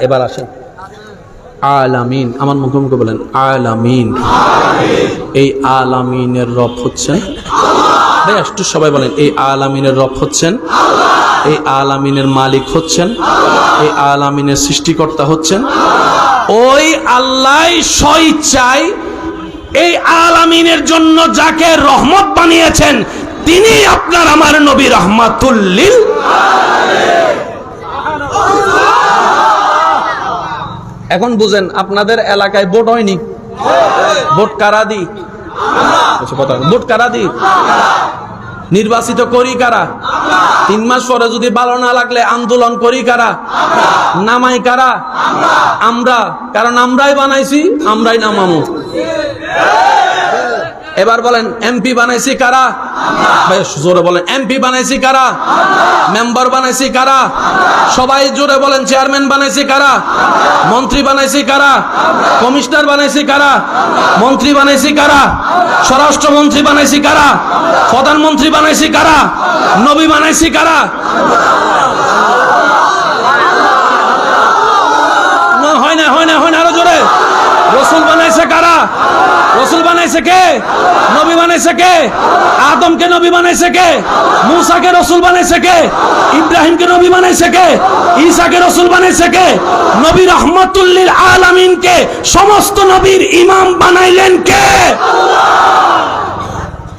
এবার আসেন আলামিন, আমার মুখে মুখে বলেন আলামিন। এই আলামিনের রব হচ্ছেন ভাই, একটু সবাই বলেন এই আলামিনের রব হচ্ছেন, এই আলামিনের মালিক হচ্ছেন, এই আলামিনের সৃষ্টিকর্তা হচ্ছেন ওই আল্লাহ। স্বইচ্ছায় এই আলামিনের জন্য যাকে রহমত বানিয়েছেন তিনি আপনার আমার নবী রাহমাতুল লিল। এখন বুঝেন, আপনাদের এলাকায় ভোট হয়নি, ভোট কারা দি? ভোট কারা দি? নির্বাচিত করি কারা? 3 মাস পরে যদি ভালো না লাগলে আন্দোলন করি কারা? নামাই কারা? আমরা। কারণ আমরাই বানাইছি, আমরাই নামামু। এবার বলেন এমপি বানাইছি কারা? ভাই জোরে বলেন এমপি বানাইছি কারা? মেম্বার বানাইছি কারা? সবাই জোরে বলেন চেয়ারম্যান বানাইছি কারা? মন্ত্রী বানাইছি কারা? কমিশনার বানাইছি কারা? মন্ত্রী বানাইছি কারা? স্বরাষ্ট্রমন্ত্রী বানাইছি কারা? প্রধানমন্ত্রী বানাইছি কারা? নবী বানাইছি কারা? না হয় না, হয় না, হয় না, আরো জোরে। রসুল বানাইছে কারা? রসুল বানাইছে কে? নবী বানাইছে কে? আদমকে নবী বানাইছে কে? মুসাকে রসুল বানাইছে কে? ইব্রাহিমকে নবী বানাইছে কে? ঈসাকে রসুল বানাইছে কে? নবী রাহমাতুল লিল আলামিনকে সমস্ত নবীর ইমাম বানাইলেন কে?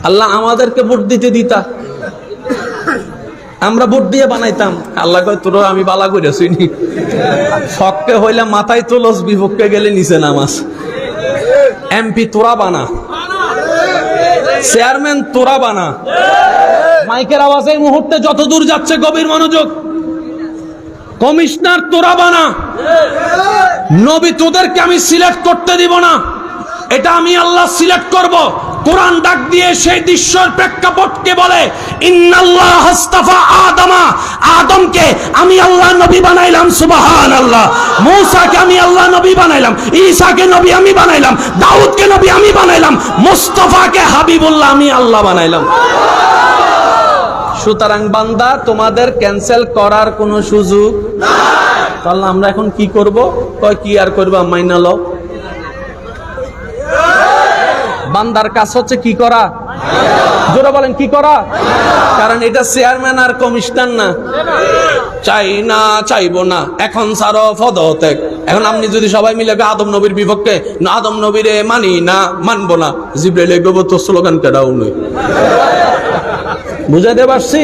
আল্লাহ আমাদেরকে ভোট দিতে দিতা, আমরা ভোট দিয়ে বানাইতাম। আল্লাহ কয় তোর আমি বালা করে শুনি, শখকে হইলে মাথায় তোলস, বিপক্ষে গেলে নিচে নামাজ। এমপি তোরা বানা, চেয়ারম্যান তোরা বানা। মাইকের আওয়াজ এই মুহূর্তে যত দূর যাচ্ছে গভীর মনোযোগ। কমিশনার তোরা বানা। নবী তোদেরকে আমি সিলেক্ট করতে দিব না, এটা আমি আল্লাহ সিলেক্ট করব। কোরআন ডাক দিয়ে সেই দৃশ্যের প্রেক্ষাপটকে বলে ইন্নাল্লাহ হাসতাফা আদমা, আদমকে আমি আল্লাহ নবী বানাইলাম, সুবহানাল্লাহ। মূসাকে আমি আল্লাহ নবী বানাইলাম, ঈসাকে নবী আমি বানাইলাম, দাউদকে নবী আমি বানাইলাম, মুস্তাফাকে হাবিবুল্লাহ আমি আল্লাহ বানাইলাম। সুতরাং বান্দা তোমাদের ক্যান্সেল করার কোনো সুযোগ নাই। তাহলে আমরা এখন কি করব? কয় কি আর করবা, মাইনা লও। বান্দার কাজ হচ্ছে কি করা? জোরে বলেন কি করা? কারণ এটা চেয়ারম্যান আর কমিশনার না। চাই না, চাইবো না, এখন সারো পদত্যাগ। এখন আপনি যদি সবাই মিলে আদম নবীর বিপক্ষে, আদম নবীরে মানি না, মানবো না, জিবরাইল তো স্লোগান কেডাও নয়। বুঝাতে পারছি?